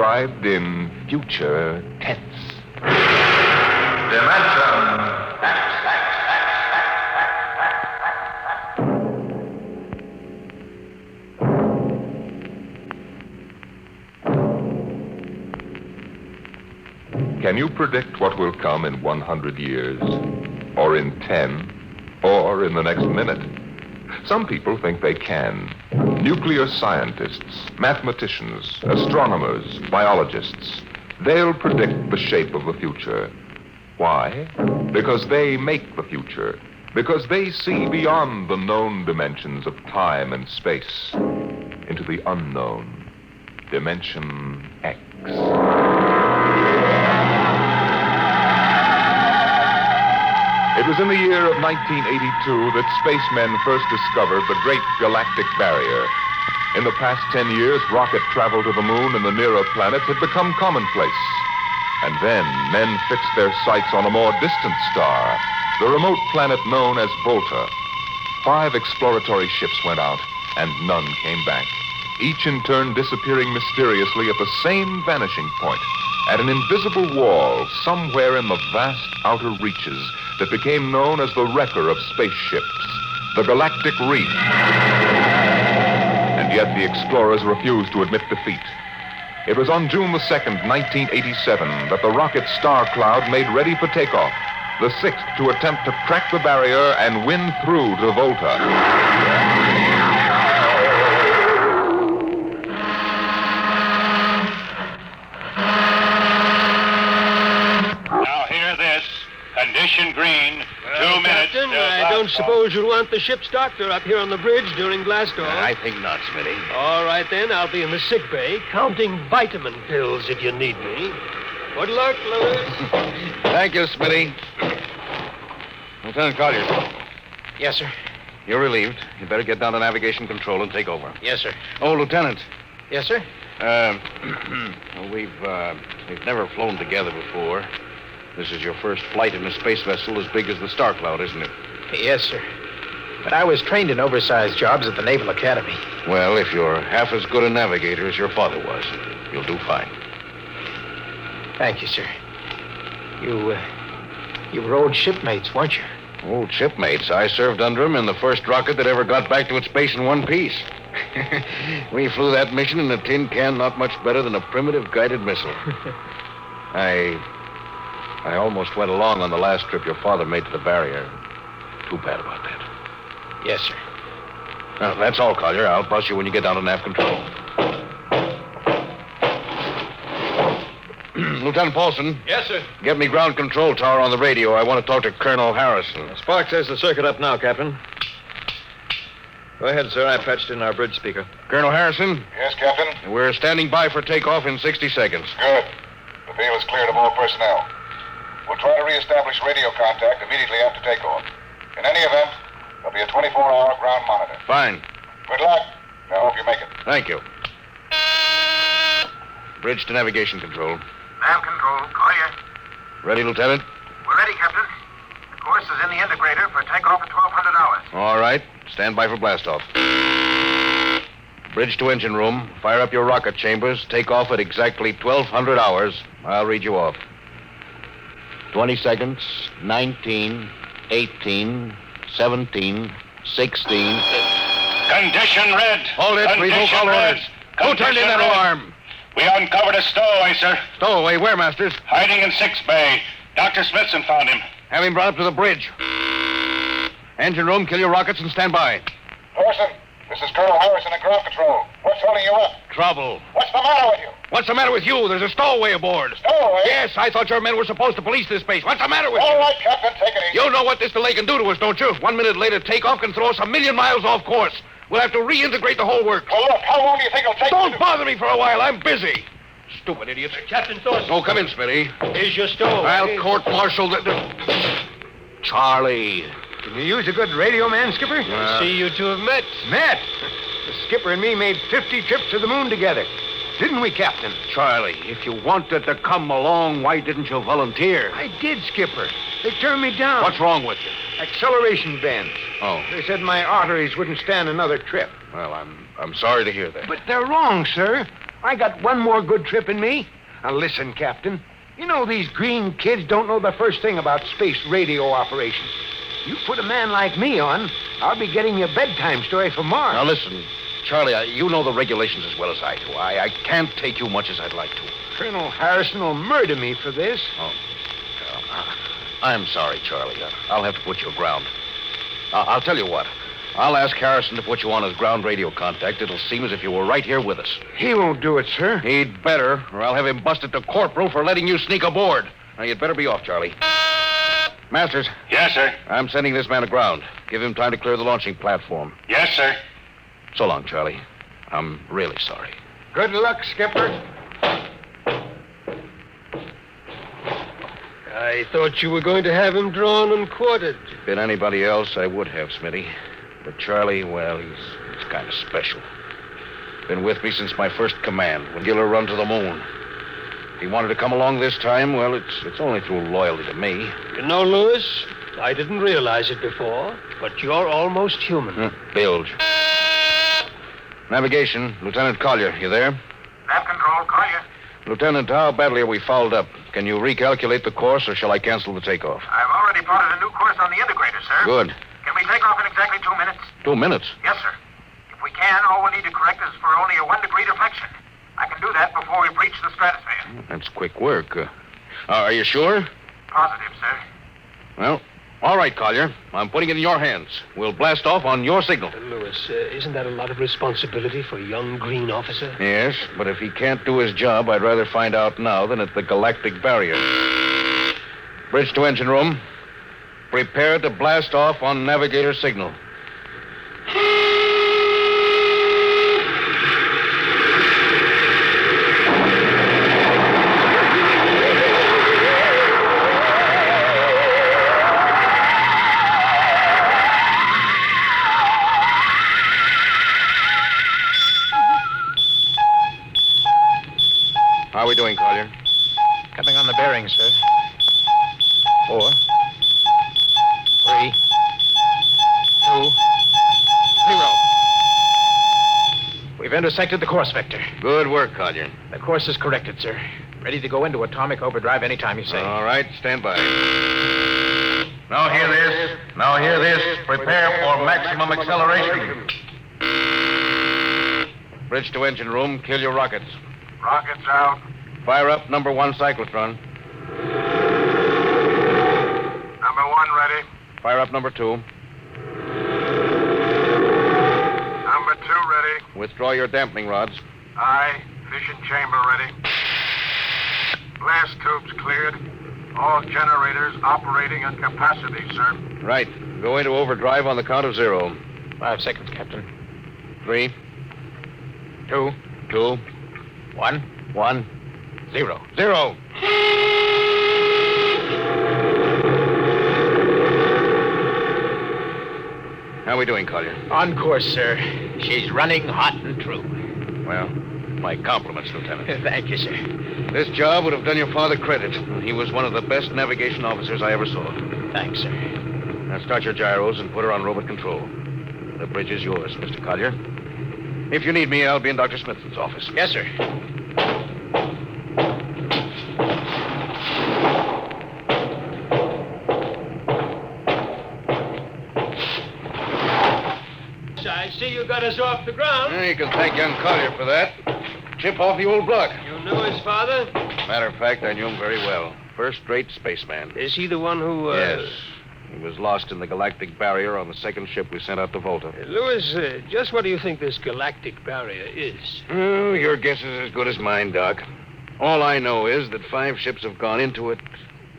described in future tense. Dimension X. Can you predict what will come in 100 years? Or in 10? Or in the next minute? Some people think they can. Nuclear scientists, mathematicians, astronomers, biologists. They'll predict the shape of the future. Why? Because they make the future. Because they see beyond the known dimensions of time and space into the unknown. Dimension X. It was in the year of 1982 that spacemen first discovered the Great Galactic Barrier. In the past 10 years, rocket travel to the moon and the nearer planets had become commonplace. And then men fixed their sights on a more distant star, the remote planet known as Volta. 5 exploratory ships went out, and none came back, each in turn disappearing mysteriously at the same vanishing point, at an invisible wall somewhere in the vast outer reaches that became known as the wrecker of spaceships, the Galactic Reef. And yet the explorers refused to admit defeat. It was on June the 2nd, 1987, that the rocket Star Cloud made ready for takeoff, the 6th to attempt to crack the barrier and win through to Volta. Condition green. 2 minutes. Captain, I don't suppose you'll want the ship's doctor up here on the bridge during blast off. I think not, Smitty. All right, then. I'll be in the sick bay, counting vitamin pills if you need me. Good luck, Lewis. Thank you, Smitty. Lieutenant Collier. Yes, sir. You're relieved. You better get down to navigation control and take over. Yes, sir. Oh, Lieutenant. Yes, sir. We've never flown together before. This is your first flight in a space vessel as big as the Star Cloud, isn't it? Yes, sir. But I was trained in oversized jobs at the Naval Academy. Well, if you're half as good a navigator as your father was, you'll do fine. Thank you, sir. You were old shipmates, weren't you? Old shipmates. I served under him in the first rocket that ever got back to its base in one piece. We flew that mission in a tin can not much better than a primitive guided missile. I almost went along on the last trip your father made to the barrier. Too bad about that. Yes, sir. Now, that's all, Collier. I'll bus you when you get down to nav control. Lieutenant Paulson. Yes, sir. Get me ground control tower on the radio. I want to talk to Colonel Harrison. Sparks has the circuit up now, Captain. Go ahead, sir. I patched in our bridge speaker. Colonel Harrison? Yes, Captain? We're standing by for takeoff in 60 seconds. Good. The field is cleared of all personnel. We'll try to reestablish radio contact immediately after takeoff. In any event, there'll be a 24-hour ground monitor. Fine. Good luck. I hope you make it. Thank you. Bridge to navigation control. Nav control, Collier. Ready, Lieutenant? We're ready, Captain. The course is in the integrator for takeoff at 1200 hours. All right. Stand by for blastoff. Bridge to engine room. Fire up your rocket chambers. Take off at exactly 1200 hours. I'll read you off. 20 seconds. 19, 18, 17, 16. Condition red. Hold it. Revoke all orders. Who turned in that alarm? We uncovered a stowaway, sir. Stowaway, where, Masters? Hiding in 6 Bay. Dr. Smithson found him. Have him brought up to the bridge. Engine room, kill your rockets and stand by. Thorson, this is Colonel Harrison at ground control. What's holding you up? Trouble. What's the matter with you? What's the matter with you? There's a stowaway aboard. Stowaway? Yes, I thought your men were supposed to police this base. What's the matter with you? All right, Captain, take it easy. You know what this delay can do to us, don't you? 1 minute later, takeoff can throw us 1,000,000 miles off course. We'll have to reintegrate the whole works. Well, look, how long do you think it'll take? Don't bother me for a while. I'm busy. Stupid idiots. Captain Thorson. Oh, come in, Smitty. Here's your stowaway. I'll court-martial the... Charlie. Can you use a good radio man, Skipper? I see you two have met. Met? The skipper and me made 50 trips to the moon together. Didn't we, Captain? Charlie, if you wanted to come along, why didn't you volunteer? I did, Skipper. They turned me down. What's wrong with you? Acceleration bends. Oh. They said my arteries wouldn't stand another trip. Well, I'm sorry to hear that. But they're wrong, sir. I got one more good trip in me. Now listen, Captain. You know these green kids don't know the first thing about space radio operations. You put a man like me on, I'll be getting you a bedtime story from Mars. Now, listen, Charlie, you know the regulations as well as I do. I can't take you much as I'd like to. Colonel Harrison will murder me for this. Oh, I'm sorry, Charlie. I'll have to put you aground. I'll tell you what. I'll ask Harrison to put you on his ground radio contact. It'll seem as if you were right here with us. He won't do it, sir. He'd better, or I'll have him busted to corporal for letting you sneak aboard. Now, you'd better be off, Charlie. Masters. Yes, sir. I'm sending this man aground. Give him time to clear the launching platform. Yes, sir. So long, Charlie. I'm really sorry. Good luck, Skipper. I thought you were going to have him drawn and quartered. If been anybody else, I would have, Smitty. But Charlie, well, he's kind of special. Been with me since my first command, when Giller run to the moon. If he wanted to come along this time, well, it's only through loyalty to me. You know, Lewis, I didn't realize it before, but you're almost human. Bilge. Navigation, Lieutenant Collier, you there? Nav control, Collier. Lieutenant, how badly are we fouled up? Can you recalculate the course, or shall I cancel the takeoff? I've already plotted a new course on the integrator, sir. Good. Can we take off in exactly 2 minutes? 2 minutes? Yes, sir. If we can, all we need to correct is for only a 1 degree deflection. I can do that before we breach the stratosphere. That's quick work. Are you sure? Positive, sir. Well, all right, Collier. I'm putting it in your hands. We'll blast off on your signal. Lewis, isn't that a lot of responsibility for a young green officer? Yes, but if he can't do his job, I'd rather find out now than at the galactic barrier. Bridge to engine room. Prepare to blast off on navigator signal. How are we doing, Collier? Coming on the bearings, sir. 4, 3, 2, 0. We've intersected the course vector. Good work, Collier. The course is corrected, sir. Ready to go into atomic overdrive anytime you say. All right, stand by. Now hear this. Now hear this. Prepare for maximum acceleration. Bridge to engine room. Kill your rockets. Rockets out. Fire up number 1 cyclotron. Number 1 ready. Fire up number 2. Number 2 ready. Withdraw your dampening rods. Aye. Fission chamber ready. Blast tubes cleared. All generators operating at capacity, sir. Right. Go into overdrive on the count of 0. 5 seconds, Captain. 3, 2, 2, 1, 1, 0. 0. How are we doing, Collier? On course, sir. She's running hot and true. Well, my compliments, Lieutenant. Thank you, sir. This job would have done your father credit. He was one of the best navigation officers I ever saw. Thanks, sir. Now start your gyros and put her on robot control. The bridge is yours, Mr. Collier. If you need me, I'll be in Dr. Smithson's office. Yes, sir. I see you got us off the ground. You can thank young Collier for that. Chip off the old block. You knew his father? Matter of fact, I knew him very well. First-rate spaceman. Is he the one who, Yes. He was lost in the galactic barrier on the second ship we sent out to Volta. Lewis, just what do you think this galactic barrier is? Oh, your guess is as good as mine, Doc. All I know is that 5 ships have gone into it.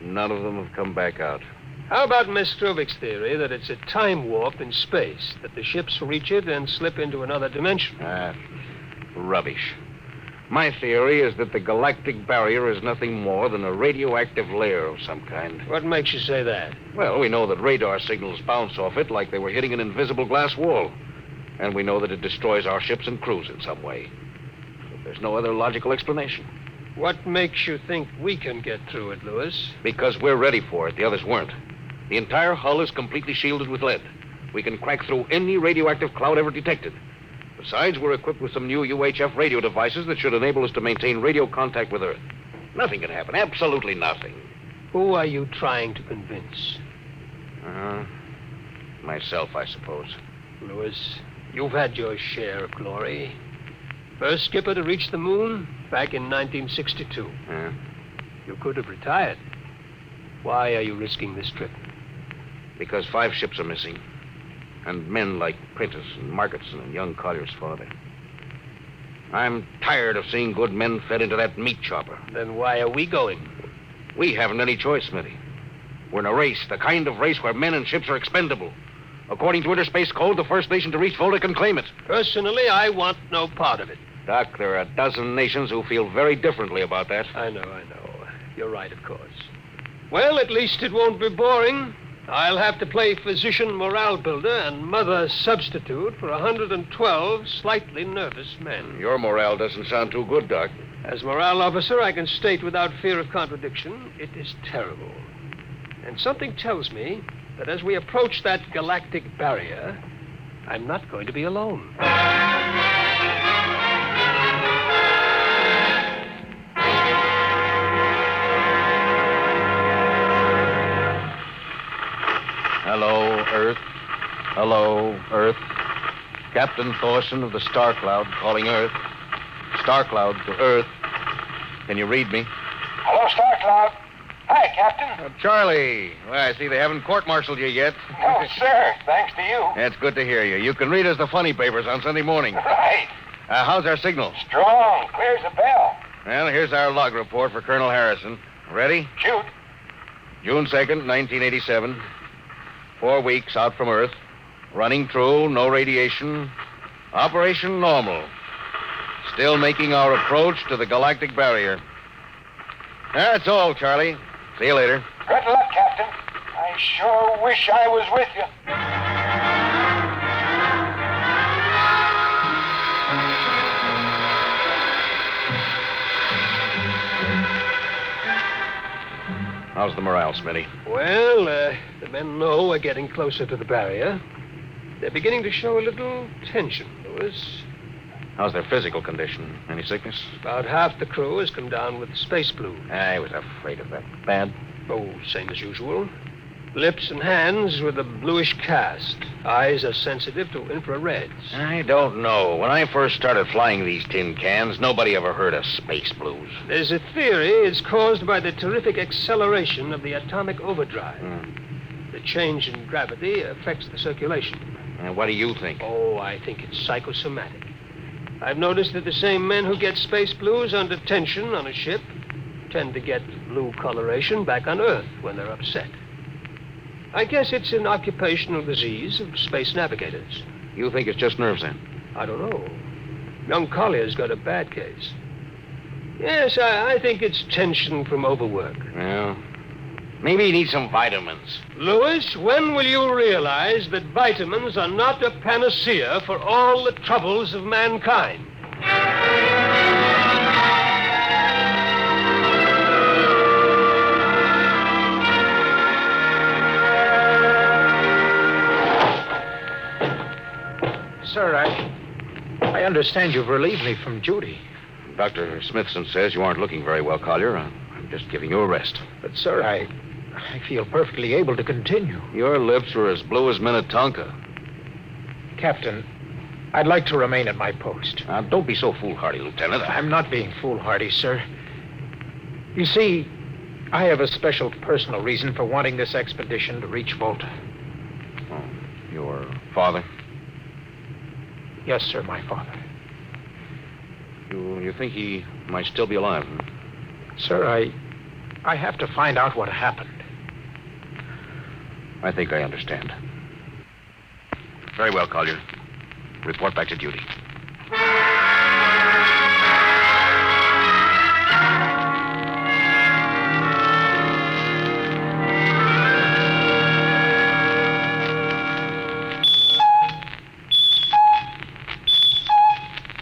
None of them have come back out. How about Miss Struvik's theory that it's a time warp in space, that the ships reach it and slip into another dimension? Rubbish. My theory is that the galactic barrier is nothing more than a radioactive layer of some kind. What makes you say that? Well, we know that radar signals bounce off it like they were hitting an invisible glass wall. And we know that it destroys our ships and crews in some way. But there's no other logical explanation. What makes you think we can get through it, Lewis? Because we're ready for it. The others weren't. The entire hull is completely shielded with lead. We can crack through any radioactive cloud ever detected. The Besides, we're equipped with some new UHF radio devices that should enable us to maintain radio contact with Earth. Nothing can happen. Absolutely nothing. Who are you trying to convince? Myself, I suppose. Lewis, you've had your share of glory. First skipper to reach the moon back in 1962. Yeah. You could have retired. Why are you risking this trip? Because 5 ships are missing. And men like Prentice and Marketson and young Collier's father. I'm tired of seeing good men fed into that meat chopper. Then why are we going? We haven't any choice, Smitty. We're in a race, the kind of race where men and ships are expendable. According to Interspace Code, the first nation to reach Volta can claim it. Personally, I want no part of it. Doc, there are a dozen nations who feel very differently about that. I know. You're right, of course. Well, at least it won't be boring. I'll have to play physician morale builder and mother substitute for 112 slightly nervous men. Your morale doesn't sound too good, Doc. As morale officer, I can state without fear of contradiction, it is terrible. And something tells me that as we approach that galactic barrier, I'm not going to be alone. Hello, Earth. Hello, Earth. Captain Thorson of the Star Cloud calling Earth. Star Cloud to Earth. Can you read me? Hello, Star Cloud. Hi, Captain. Charlie. Well, I see they haven't court-martialed you yet. No, sir. Thanks to you. That's good to hear you. You can read us the funny papers on Sunday morning. Right. How's our signal? Strong. Clears the bell. Well, here's our log report for Colonel Harrison. Ready? Shoot. June 2nd, 1987. 4 weeks out from Earth. Running true, no radiation. Operation normal. Still making our approach to the galactic barrier. That's all, Charlie. See you later. Good luck, Captain. I sure wish I was with you. How's the morale, Smitty? Well, the men know we're getting closer to the barrier. They're beginning to show a little tension, Lewis. How's their physical condition? Any sickness? About half the crew has come down with space flu. I was afraid of that. Bad? Oh, same as usual. Lips and hands with a bluish cast. Eyes are sensitive to infrareds. I don't know. When I first started flying these tin cans, nobody ever heard of space blues. There's a theory it's caused by the terrific acceleration of the atomic overdrive. The change in gravity affects the circulation. And what do you think? Oh, I think it's psychosomatic. I've noticed that the same men who get space blues under tension on a ship tend to get blue coloration back on Earth when they're upset. I guess it's an occupational disease of space navigators. You think it's just nerves, then? I don't know. Young Collier's got a bad case. Yes, I think it's tension from overwork. Well, maybe you need some vitamins. Lewis, when will you realize that vitamins are not a panacea for all the troubles of mankind? Sir, I understand you've relieved me from duty. Dr. Smithson says you aren't looking very well, Collier. I'm just giving you a rest. But, sir, I feel perfectly able to continue. Your lips are as blue as Minnetonka. Captain, I'd like to remain at my post. Now, don't be so foolhardy, Lieutenant. I'm not being foolhardy, sir. You see, I have a special personal reason for wanting this expedition to reach Volta. Oh, your father? Yes, sir, my father. You think he might still be alive? Huh? Sir, I have to find out what happened. I think I understand. Very well, Collier. Report back to duty.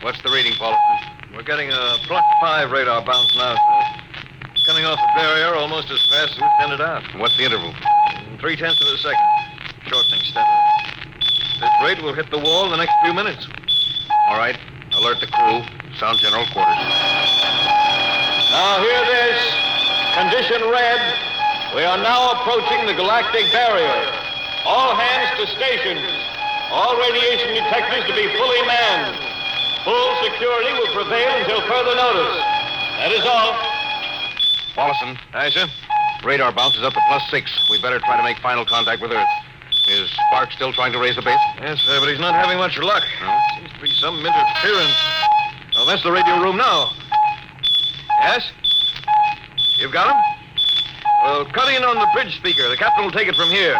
What's the reading, Paulson? We're getting a Block 5 radar bounce now, sir. Coming off the barrier almost as fast as we send it out. What's the interval? 0.3 of a second. Shortening steadily. This rate will hit the wall in the next few minutes. All right. Alert the crew. Sound general quarters. Now hear this. Condition red. We are now approaching the galactic barrier. All hands to stations. All radiation detectors to be fully manned. Full security will prevail until further notice. That is all. Paulson. Aye, sir. Radar bounce is up to +6. We better try to make final contact with Earth. Is Sparks still trying to raise the base? Yes, sir, but he's not having much luck. No? Seems to be some interference. Oh, that's the radio room now. Yes? You've got him? Well, cut in on the bridge speaker. The captain will take it from here.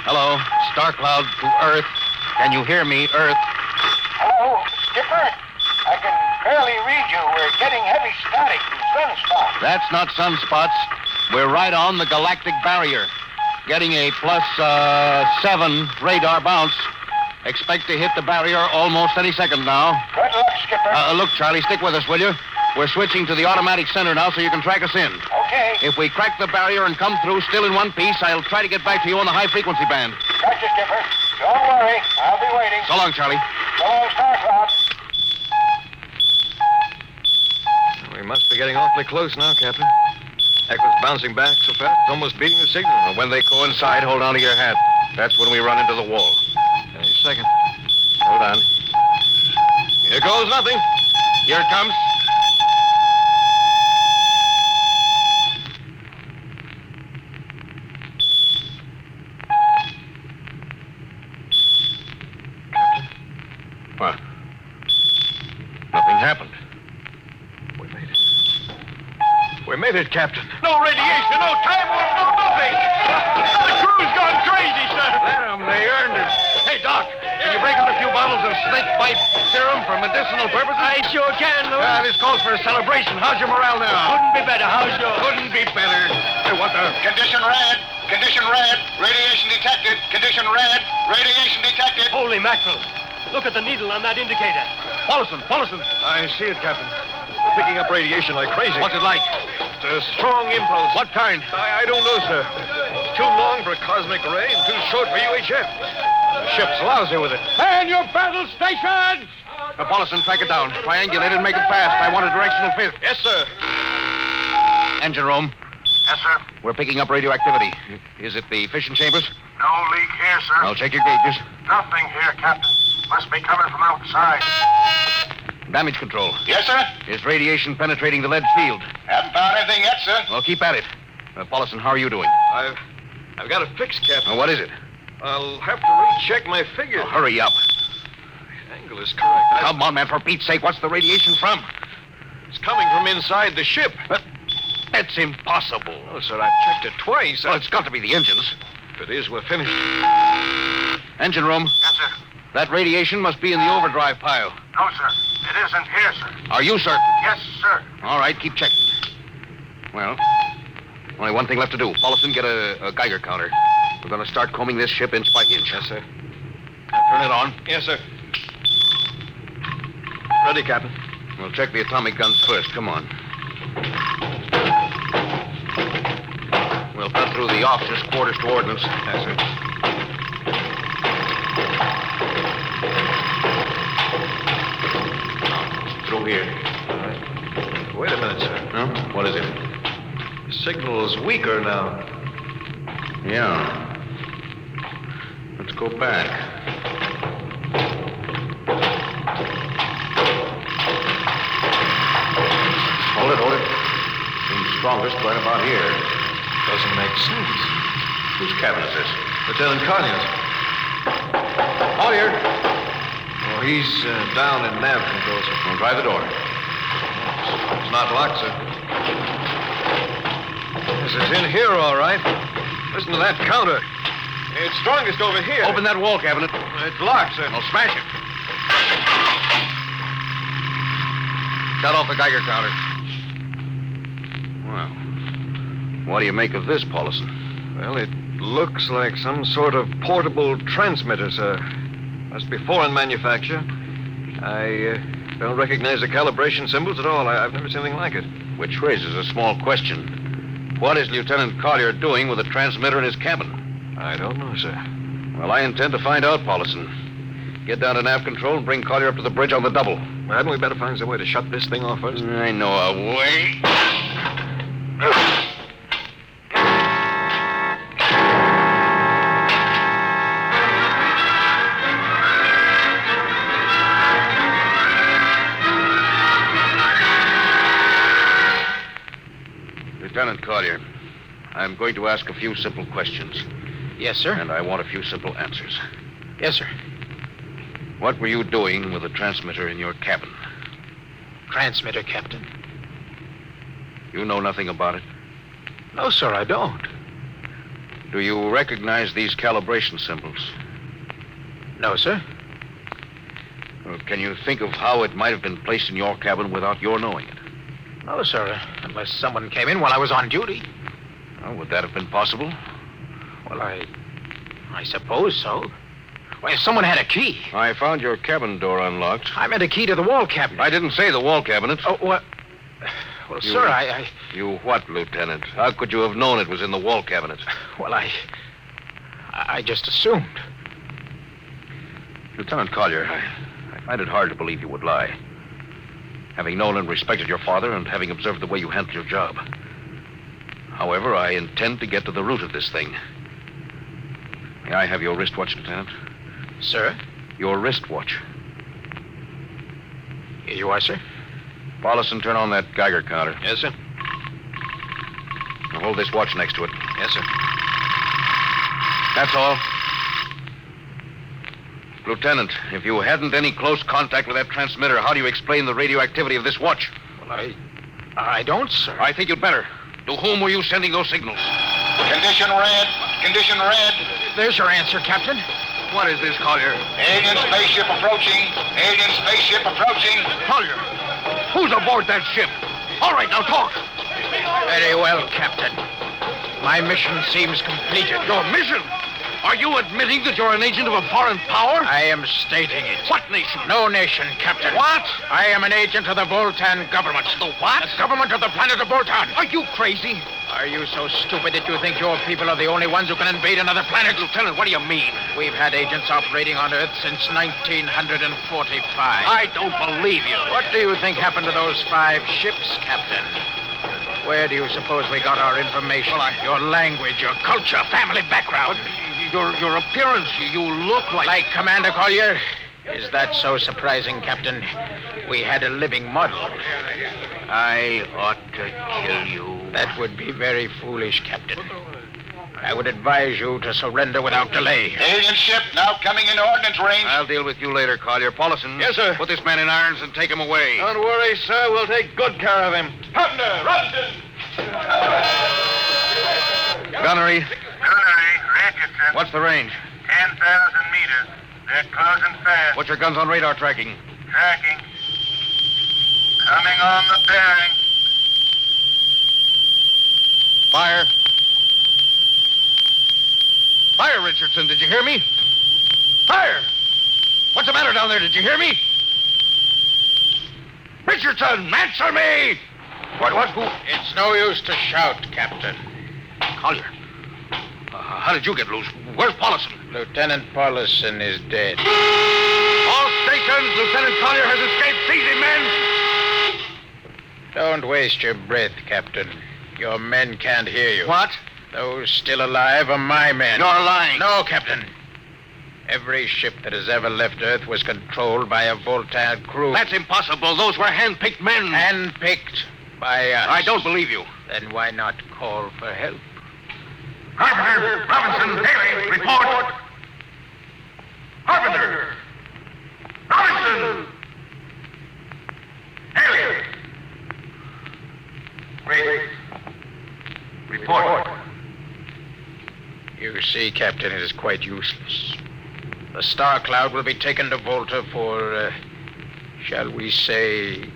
Hello. Star Cloud to Earth. Can you hear me, Earth? Hello, Skipper. I can barely read you. We're getting heavy static from sunspots. That's not sunspots. We're right on the galactic barrier. Getting a +7 radar bounce. Expect to hit the barrier almost any second now. Good luck, Skipper. Look, Charlie, stick with us, will you? We're switching to the automatic center now so you can track us in. Okay. If we crack the barrier and come through still in one piece, I'll try to get back to you on the high-frequency band. Gotcha, Skipper. Don't worry. I'll be waiting. So long, Charlie. So long, Star Cloud. We must be getting awfully close now, Captain. Echo's bouncing back so fast, it's almost beating the signal. Well, when they coincide, hold on to your hat. That's when we run into the wall. Any second. Hold on. Here goes nothing. Here it comes. What? Nothing happened. We made it. We made it, Captain. No radiation, no time warp, no nothing. The crew's gone crazy, sir. Let them. They earned it. Hey, Doc, can you break out a few bottles of snake bite serum for medicinal purposes? I sure can, Louis. This calls for a celebration. How's your morale now? Couldn't be better. How's yours? Couldn't be better. Hey, what the? Condition red. Condition red. Radiation detected. Condition red. Radiation detected. Holy mackerel. Look at the needle on that indicator. Paulson. I see it, Captain. We're picking up radiation like crazy. What's it like? It's a strong impulse. What kind? I don't know, sir. It's too long for a cosmic ray and too short for UHF. The ship's lousy with it. Man your battle station! Paulson, track it down. Triangulate it and make it fast. I want a directional fit. Yes, sir. Engine room. Yes, sir. We're picking up radioactivity. Is it the fission chambers? No leak here, sir. I'll check your gauges. Nothing here, Captain. Must be coming from outside. Damage control. Yes, sir. Is radiation penetrating the lead field? Haven't found anything yet, sir. Well, keep at it. Paulson, how are you doing? I've got a fix, Captain. What is it? I'll have to recheck my figures. Oh, hurry up. The angle is correct. Come on, man, for Pete's sake, what's the radiation from? It's coming from inside the ship. That's impossible. Oh, sir, I've checked it twice. Well, it's got to be the engines. If it is, we're finished. Engine room. Yes, sir. That radiation must be in the overdrive pile. No, sir. It isn't here, sir. Are you certain? Yes, sir. All right, keep checking. Well, only one thing left to do. Paulson, get a Geiger counter. We're going to start combing this ship inch by inch. Yes, sir. Turn it on. Yes, sir. Ready, Captain. We'll check the atomic guns first. Come on. We'll cut through the officers' quarters to ordnance. Yes, sir. Through here. All right. Wait a minute, sir. Huh? What is it? The signal's weaker now. Yeah. Let's go back. Hold it. Seems strongest right about here. Doesn't make sense. Whose cabin is this? Lieutenant Collier's. Collier. Oh, he's down in nav control, sir. Well, try the door. It's not locked, sir. Yes, it's in here, all right. Listen to that counter. It's strongest over here. Open that wall cabinet. It's locked, sir. I'll smash it. Shut off the Geiger counter. Well, what do you make of this, Paulson? Well, it looks like some sort of portable transmitter, sir. Must be foreign manufacture. I don't recognize the calibration symbols at all. I've never seen anything like it. Which raises a small question. What is Lieutenant Collier doing with a transmitter in his cabin? I don't know, sir. Well, I intend to find out, Paulson. Get down to nav control and bring Collier up to the bridge on the double. Hadn't we better find some way to shut this thing off first? I know a way. Lieutenant Collier, I'm going to ask a few simple questions. Yes, sir. And I want a few simple answers. Yes, sir. What were you doing with the transmitter in your cabin? Transmitter, Captain. You know nothing about it? No, sir, I don't. Do you recognize these calibration symbols? No, sir. Or can you think of how it might have been placed in your cabin without your knowing it? No, sir, unless someone came in while I was on duty. Well, would that have been possible? Well, I suppose so. Well, if someone had a key. I found your cabin door unlocked. I meant a key to the wall cabinet. I didn't say the wall cabinet. Oh, what? Well, You- sir, I... You what, Lieutenant? How could you have known it was in the wall cabinet? Well, I just assumed. Lieutenant Collier, I find it hard to believe you would lie. Having known and respected your father and having observed the way you handled your job. However, I intend to get to the root of this thing. May I have your wristwatch, Lieutenant? Sir? Your wristwatch. Here you are, sir. Paulison, turn on that Geiger counter. Yes, sir. Now hold this watch next to it. Yes, sir. That's all. Lieutenant, if you hadn't any close contact with that transmitter, how do you explain the radioactivity of this watch? Well, I don't, sir. I think you'd better. To whom were you sending those signals? Condition red. Condition red. There's your answer, Captain. What is this, Collier? Alien spaceship approaching. Alien spaceship approaching. Collier! Who's aboard that ship? All right, now talk. Very well, Captain. My mission seems completed. Your mission? Are you admitting that you're an agent of a foreign power? I am stating it. What nation? No nation, Captain. What? I am an agent of the Voltan government. The what? The government of the planet of Voltan. Are you crazy? Are you so stupid that you think your people are the only ones who can invade another planet? Lieutenant, what do you mean? We've had agents operating on Earth since 1945. I don't believe you. What do you think happened to those 5 ships, Captain? Where do you suppose we got our information? Your language, your culture, family background. Your appearance, you look like... Like Commander Collier? Is that so surprising, Captain? We had a living model. I ought to kill you. That would be very foolish, Captain. I would advise you to surrender without delay. Alien ship now coming into ordnance range. I'll deal with you later, Collier. Paulison. Yes, sir. Put this man in irons and take him away. Don't worry, sir. We'll take good care of him. Thunder, Robinson. Gunnery, Gunnery, Richardson, what's the range? 10,000 meters. They're closing fast. What's your guns on radar tracking? Tracking. Coming on the bearing. Fire. Fire, Richardson. Did you hear me? Fire! What's the matter down there? Did you hear me? Richardson, answer me! What? Who? It's no use to shout, Captain. Collier. How did you get loose? Where's Paulison? Lieutenant Paulison is dead. All stations, Lieutenant Collier has escaped. Seize him, men! Don't waste your breath, Captain. Your men can't hear you. What? Those still alive are my men. You're lying. No, Captain. Every ship that has ever left Earth was controlled by a Voltan crew. That's impossible. Those were hand-picked men. Handpicked by us. I don't believe you. Then why not call for help? Carpenter, Robinson, Haley, report. Carpenter! Robinson! Haley! Report. You see, Captain, it is quite useless. The Star Cloud will be taken to Volta for, shall we say,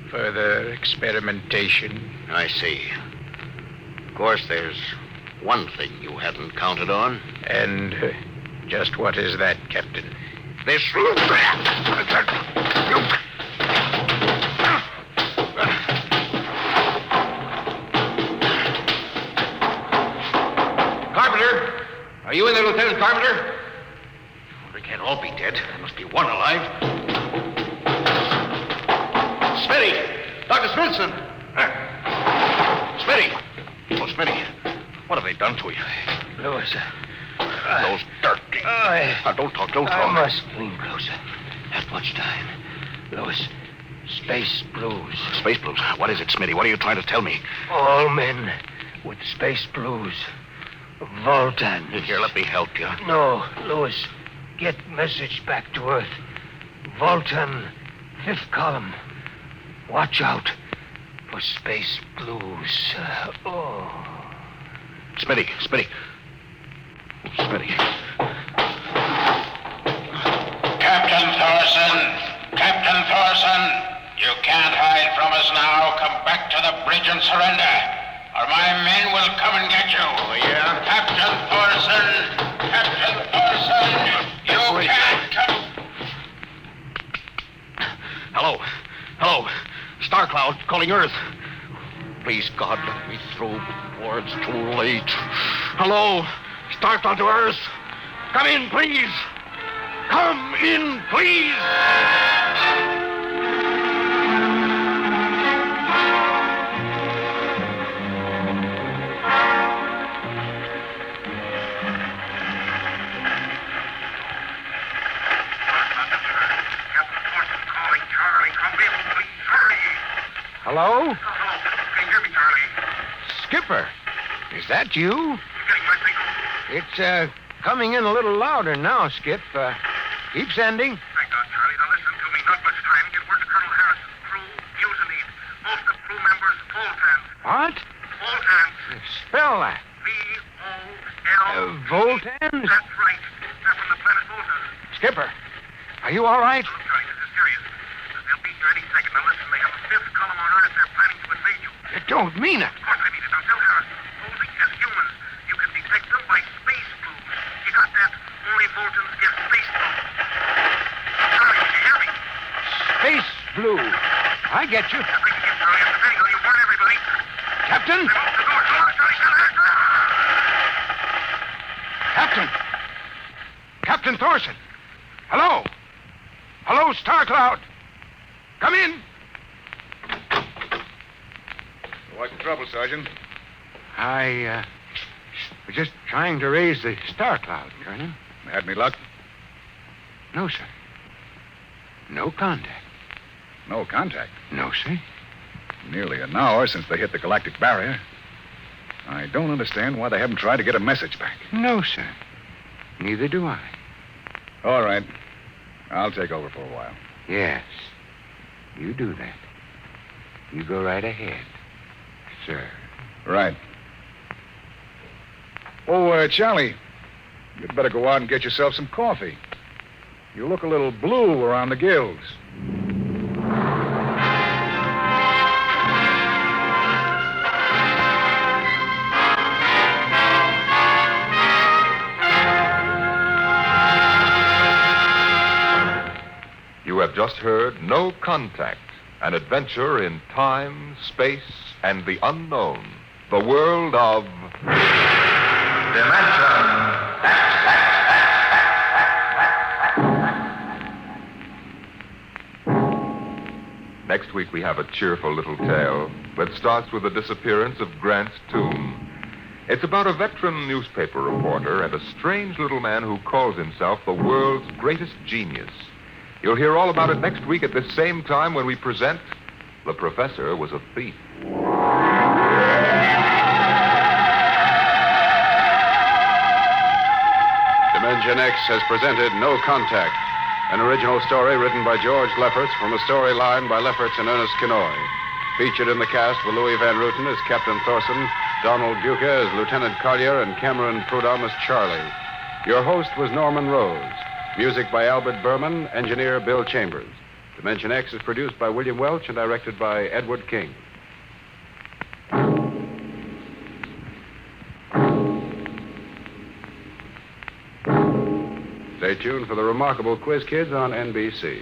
further experimentation. I see. Of course, there's one thing you hadn't counted on. And just what is that, Captain? This... Carpenter! Are you in there, Lieutenant Carpenter? They can't all be dead. There must be One alive. Smitty! Dr. Smithson! Smitty! Oh, Smitty. What have they done to you? Lewis. Those dirty. Don't talk. I must lean closer. Not much time. Lewis, space blues. Space blues? What is it, Smitty? What are you trying to tell me? All men with space blues. Voltan. Here, let me help you. No, Lewis. Get message back to Earth. Voltan, 5th column. Watch out for space blues. Smitty. Smitty. Captain Thorson, you can't hide from us now. Come back to the bridge and surrender, or my men will come and get you. Oh, yeah? Captain Thorson, you can't come. Hello. Star Cloud calling Earth. Please, God, let me through before it's too late. Hello, Star Cloud to Earth. Come in, please. Come in, please. Hello? Can you hear me, Charlie? Skipper, is that you? You getting my signal? It's, coming in a little louder now, Skip. Keep sending. Thank God, Charlie. Now listen to me. Not much time. Get word to Colonel Harrison. Crew, mutinied. Most of crew members, Voltans. What? Voltans. Spell that. V-O-L... Voltans? That's right. They're from the planet Volta. Skipper, are you all right? Look, Charlie, this is serious. They'll be here any second. Now listen, they have a 5th column on Earth. They're planning to invade you. You don't mean it. Of course I mean it. Now tell Harrison. Posing as humans, you can detect them by space blues. You got that? Only Voltans get space blues. Charlie, can you hear me? Space blue. I get you. That's right, Charlie. I'm depending on you. Warn everybody. Captain? They won't the door. Come on, Charlie. Captain! Captain Thorson! Hello? Hello, Star Cloud! Come in! What's the trouble, Sergeant? I, was just trying to raise the Star Cloud, Colonel. Had me luck? No, sir. No contact. No contact. No, sir. Nearly an hour since they hit the galactic barrier. I don't understand why they haven't tried to get a message back. No, sir. Neither do I. All right. I'll take over for a while. Yes. You do that. You go right ahead, sir. Right. Oh, Charlie, you'd better go out and get yourself some coffee. You look a little blue around the gills. You have just heard No Contact, an adventure in time, space, and the unknown. The world of Dimension Next week we have a cheerful little tale that starts with the disappearance of Grant's tomb. It's about a veteran newspaper reporter and a strange little man who calls himself the world's greatest genius. You'll hear all about it next week at this same time when we present The Professor Was a Thief. Dimension X has presented No Contact, an original story written by George Lefferts from a storyline by Lefferts and Ernest Kinoy. Featured in the cast were Louis Van Ruten as Captain Thorson, Donald Duca as Lieutenant Collier, and Cameron Prudhomme as Charlie. Your host was Norman Rose. Music by Albert Berman, engineer Bill Chambers. Dimension X is produced by William Welch and directed by Edward King. Stay tuned for the remarkable Quiz Kids on NBC.